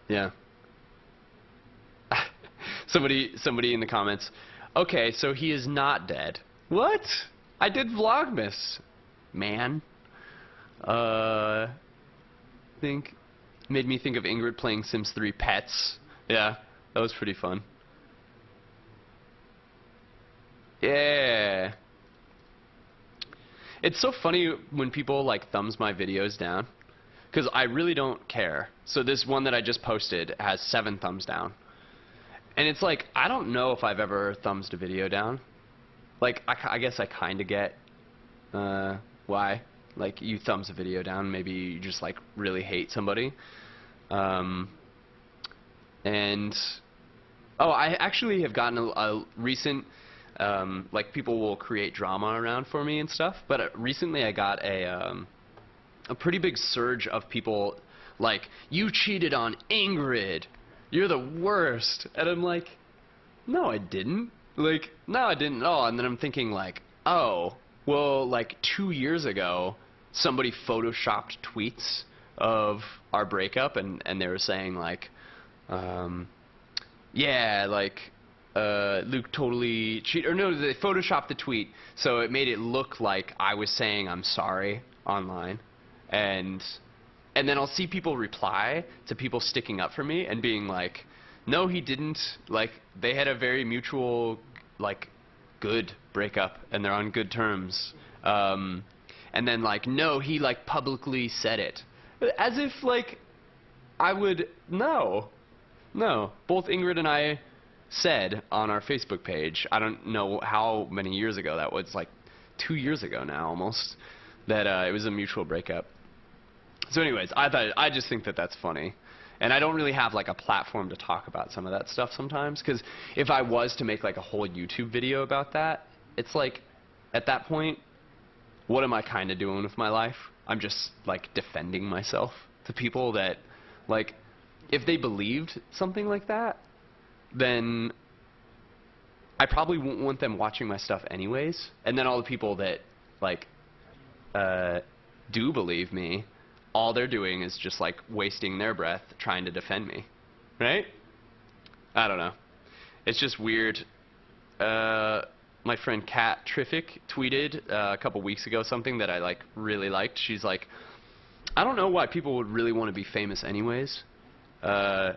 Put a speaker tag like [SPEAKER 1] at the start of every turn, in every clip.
[SPEAKER 1] Yeah. Somebody in the comments. Okay, so he is not dead. What? I did Vlogmas, man. Think made me think of Ingrid playing Sims 3 Pets. Yeah, that was pretty fun. Yeah. It's so funny when people like thumbs my videos down, because I really don't care. So this one that I just posted has 7 thumbs down. And it's like, I don't know if I've ever thumbs a video down. Like, I guess I kind of get why. Like, you thumbs a video down, maybe you just like really hate somebody. And oh, I actually have gotten a recent, like, people will create drama around for me and stuff. But recently I got a pretty big surge of people like, you cheated on Ingrid. You're the worst. And I'm like, no, I didn't. Like, no, I didn't at all. And then I'm thinking like, oh, well, like 2 years ago, somebody photoshopped tweets of our breakup, and they were saying like, yeah, like, Luke totally cheated. Or no, they photoshopped the tweet, so it made it look like I was saying I'm sorry online. And then I'll see people reply to people sticking up for me and being like, no, he didn't. Like, they had a very mutual, like, good breakup, and they're on good terms. And then, like, no, he, like, publicly said it. As if, like, I would, no. No. Both Ingrid and I said on our Facebook page, I don't know how many years ago that was, like 2 years ago now almost, that it was a mutual breakup. So anyways, I just think that that's funny. And I don't really have like a platform to talk about some of that stuff sometimes, because if I was to make like a whole YouTube video about that, it's like, at that point, what am I kind of doing with my life? I'm just like defending myself to people that, like, if they believed something like that, then I probably wouldn't want them watching my stuff anyways. And then all the people that like do believe me, all they're doing is just like wasting their breath trying to defend me, right? I don't know. It's just weird. My friend Kat Triffic tweeted a couple weeks ago something that I like really liked. She's like, I don't know why people would really want to be famous anyways. And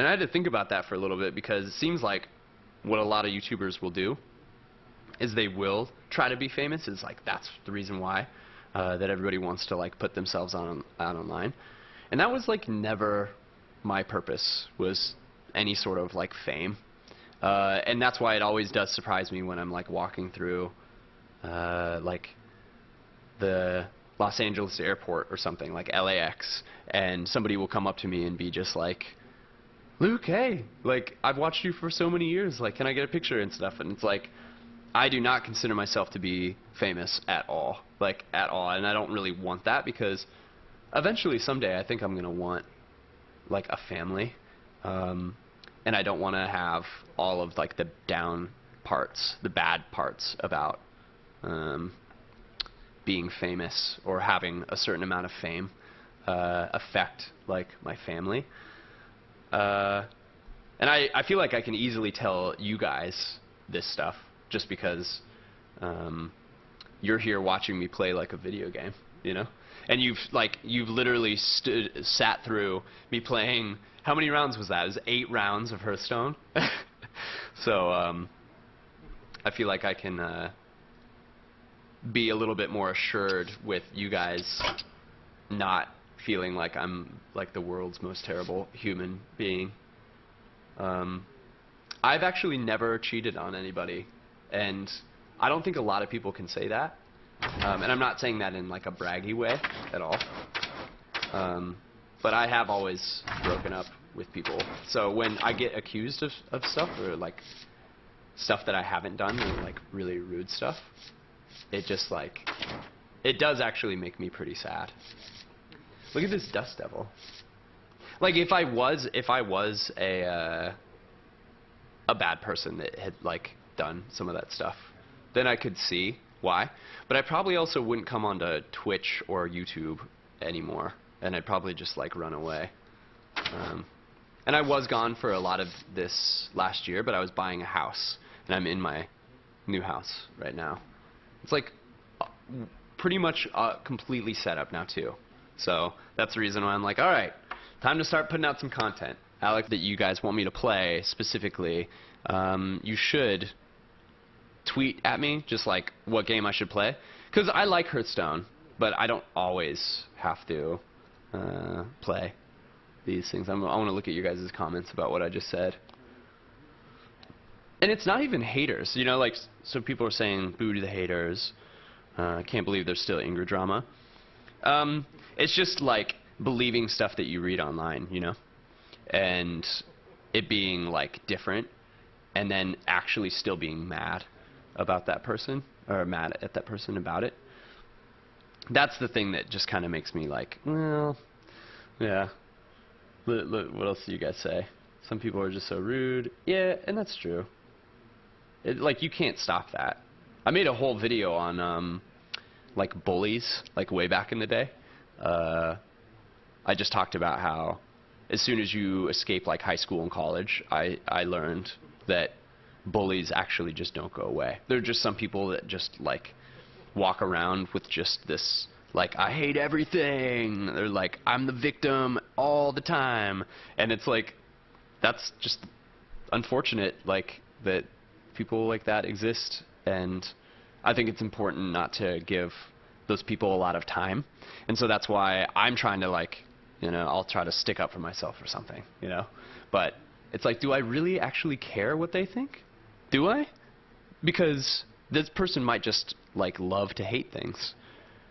[SPEAKER 1] I had to think about that for a little bit, because it seems like what a lot of YouTubers will do is they will try to be famous. It's like, that's the reason why that everybody wants to like put themselves out online. And that was like never my purpose, was any sort of like fame. And that's why it always does surprise me when I'm like walking through like the Los Angeles airport or something, like LAX, and somebody will come up to me and be just like, Luke, hey, like, I've watched you for so many years, like, can I get a picture and stuff? And it's like, I do not consider myself to be famous at all, like, at all. And I don't really want that, because eventually someday I think I'm going to want like a family, and I don't want to have all of like the down parts, the bad parts about being famous or having a certain amount of fame affect like my family. And I feel like I can easily tell you guys this stuff just because you're here watching me play like a video game, you know? And you've literally sat through me playing, how many rounds was that? It was 8 rounds of Hearthstone. So I feel like I can be a little bit more assured with you guys not feeling like I'm like the world's most terrible human being. I've actually never cheated on anybody, and I don't think a lot of people can say that. And I'm not saying that in like a braggy way at all. But I have always broken up with people. So when I get accused of stuff, or like stuff that I haven't done, or like really rude stuff, it just like, it does actually make me pretty sad. Look at this dust devil. Like if I was a bad person that had like done some of that stuff, then I could see why. But I probably also wouldn't come onto Twitch or YouTube anymore, and I'd probably just like run away. And I was gone for a lot of this last year, but I was buying a house, and I'm in my new house right now. It's like pretty much completely set up now too. So that's the reason why I'm like, all right, time to start putting out some content. Alex, that you guys want me to play specifically, you should tweet at me just like what game I should play. Because I like Hearthstone, but I don't always have to play these things. I want to look at your guys' comments about what I just said. And it's not even haters, you know, like, so people are saying, boo to the haters. I can't believe there's still Ingrid drama. It's just like believing stuff that you read online, you know, and it being like different, and then actually still being mad about that person, or mad at that person about it. That's the thing that just kind of makes me like, well, yeah. What else do you guys say? Some people are just so rude. Yeah, and that's true. Like, you can't stop that. I made a whole video on like bullies, like way back in the day. I just talked about how as soon as you escape like high school and college, I learned that bullies actually just don't go away. There are just some people that just like walk around with just this like, I hate everything. They're like, I'm the victim all the time. And it's like, that's just unfortunate, like, that people like that exist. And I think it's important not to give those people a lot of time. And so that's why I'm trying to, like, you know, I'll try to stick up for myself or something, you know. But it's like, do I really actually care what they think? Do I? Because this person might just, like, love to hate things.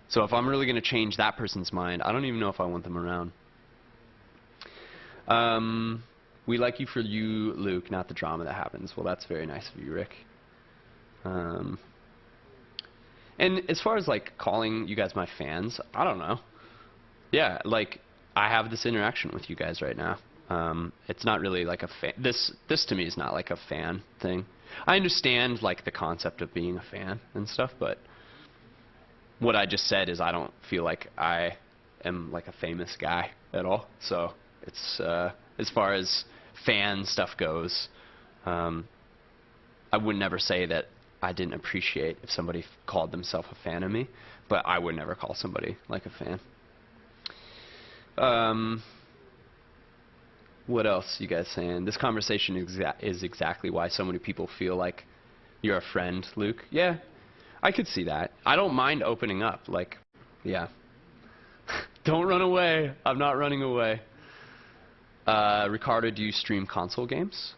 [SPEAKER 1] So if I'm really going to change that person's mind, I don't even know if I want them around. We like you for you, Luke, not the drama that happens. Well, that's very nice of you, Rick. And as far as, like, calling you guys my fans, I don't know. Yeah, like, I have this interaction with you guys right now. It's not really like a fan. This to me is not like a fan thing. I understand, like, the concept of being a fan and stuff, but what I just said is I don't feel like I am like a famous guy at all. So it's as far as fan stuff goes, I would never say that I didn't appreciate if somebody called themselves a fan of me, but I would never call somebody like a fan. What else you guys saying? This conversation is exactly why so many people feel like you're a friend, Luke. Yeah. I could see that. I don't mind opening up. Like, yeah. Don't run away. I'm not running away. Ricardo, do you stream console games?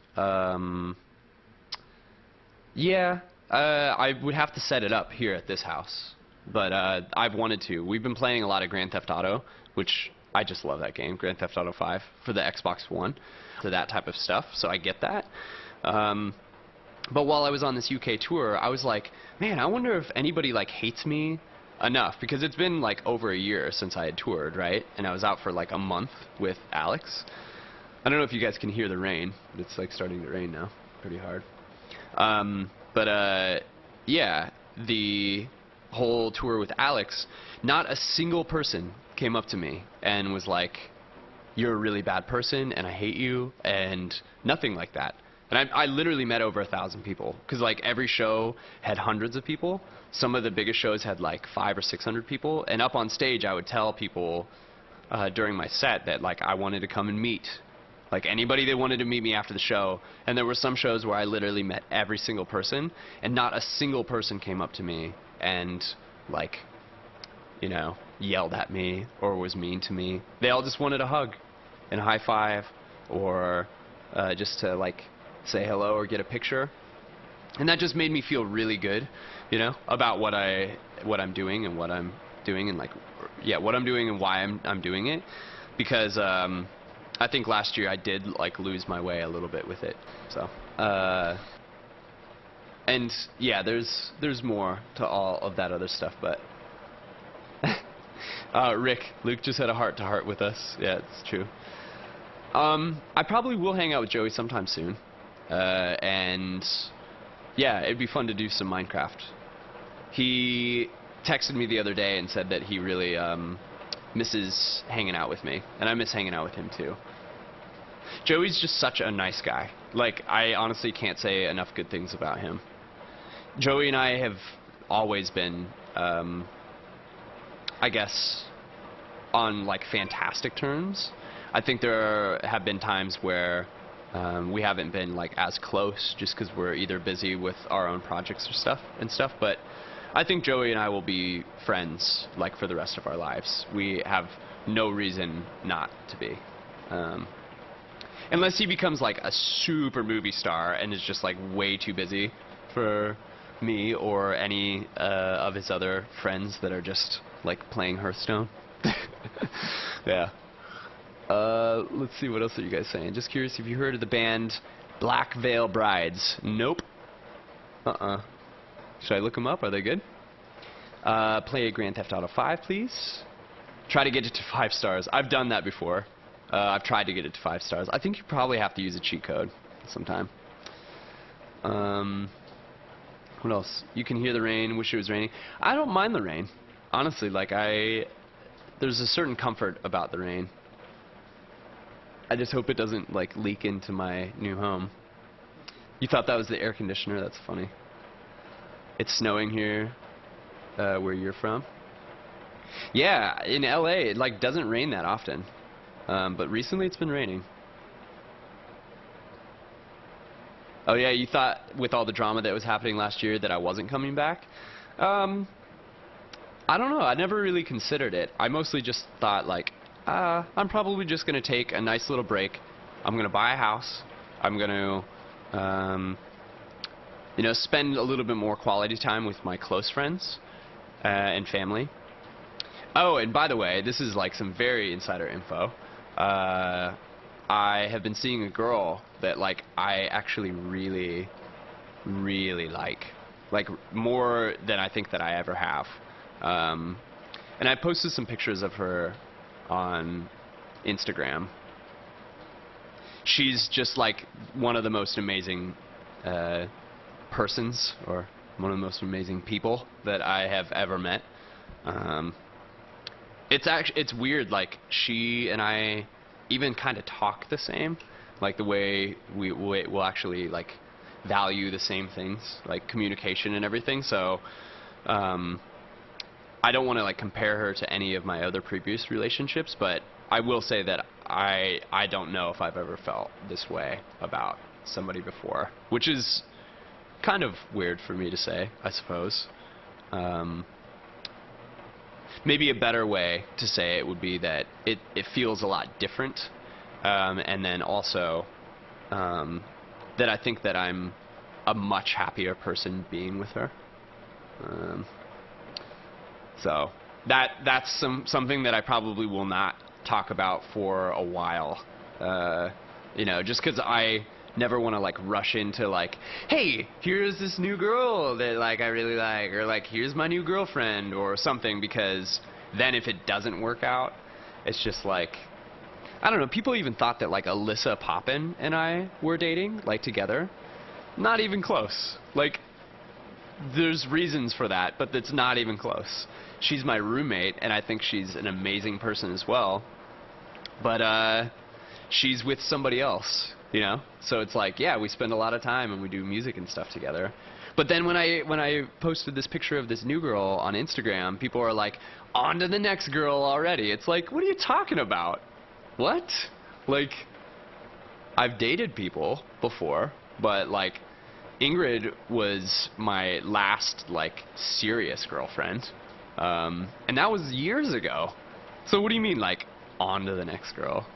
[SPEAKER 1] Yeah. I would have to set it up here at this house. But I've wanted to. We've been playing a lot of Grand Theft Auto, which I just love that game, Grand Theft Auto 5, for the Xbox One. To that type of stuff, so I get that. But while I was on this UK tour, I was like, man, I wonder if anybody like hates me enough, because it's been like over a year since I had toured, right? And I was out for like a month with Alex. I don't know if you guys can hear the rain, but it's like starting to rain now, pretty hard. Yeah, the whole tour with Alex, not a single person came up to me and was like, you're a really bad person and I hate you, and nothing like that. And I literally met over 1,000 people, because like every show had hundreds of people. Some of the biggest shows had like 500 or 600 people. And up on stage, I would tell people during my set that like I wanted to come and meet, like anybody that wanted to meet me after the show. And there were some shows where I literally met every single person, and not a single person came up to me and like, you know, yelled at me or was mean to me. They all just wanted a hug and a high five, or just to like say hello or get a picture. And that just made me feel really good, you know, about what I'm doing and what I'm doing, and like, yeah, what I'm doing and why I'm doing it. Because I think last year I did like lose my way a little bit with it. So and yeah, there's more to all of that other stuff, but Luke just had a heart-to-heart with us. Yeah, it's true. I probably will hang out with Joey sometime soon. And yeah, it'd be fun to do some Minecraft. He texted me the other day and said that he really misses hanging out with me, and I miss hanging out with him too. Joey's just such a nice guy. Like, I honestly can't say enough good things about him. Joey and I have always been, I guess, on like fantastic terms. I think there have been times where we haven't been like as close just because we're either busy with our own projects or stuff. But I think Joey and I will be friends like for the rest of our lives. We have no reason not to be. Unless he becomes like a super movie star and is just like way too busy for me or any of his other friends that are just like playing Hearthstone. Yeah. Let's see, what else are you guys saying? Just curious if you heard of the band Black Veil Brides. Nope. Should I look them up? Are they good? Play Grand Theft Auto 5, please. Try to get it to 5 stars. I've done that before. I've tried to get it to 5 stars. I think you probably have to use a cheat code sometime. What else? You can hear the rain. Wish it was raining. I don't mind the rain. Honestly, like there's a certain comfort about the rain. I just hope it doesn't like leak into my new home. You thought that was the air conditioner? That's funny. It's snowing here where you're from. Yeah, in LA it like doesn't rain that often. But recently it's been raining. Oh yeah, you thought with all the drama that was happening last year that I wasn't coming back? I don't know. I never really considered it. I mostly just thought like, I'm probably just going to take a nice little break. I'm going to buy a house. I'm going to, you know, spend a little bit more quality time with my close friends and family. Oh, and by the way, this is like some very insider info. I have been seeing a girl that like I actually really, really like more than I think that I ever have. And I posted some pictures of her on Instagram. She's just like one of the most amazing persons, or one of the most amazing people that I have ever met. It's weird, like she and I even kind of talk the same, like the way we'll actually like value the same things, like communication and everything. So I don't want to like compare her to any of my other previous relationships, but I will say that I don't know if I've ever felt this way about somebody before, which is kind of weird for me to say, I suppose. Maybe a better way to say it would be that it feels a lot different, and then also that I think that I'm a much happier person being with her. So that's something that I probably will not talk about for a while. You know, just because I never want to like rush into like, hey, here's this new girl that like I really like, or like here's my new girlfriend or something, because then if it doesn't work out, it's just like, I don't know, people even thought that like Alyssa Poppin and I were dating, like together. Not even close. Like, there's reasons for that, but it's not even close. She's my roommate, and I think she's an amazing person as well. But she's with somebody else, you know? So it's like, yeah, we spend a lot of time and we do music and stuff together. But then when I posted this picture of this new girl on Instagram, people are like, on to the next girl already. It's like, what are you talking about? What? Like, I've dated people before, but like, Ingrid was my last like serious girlfriend, and that was years ago. So what do you mean like on to the next girl?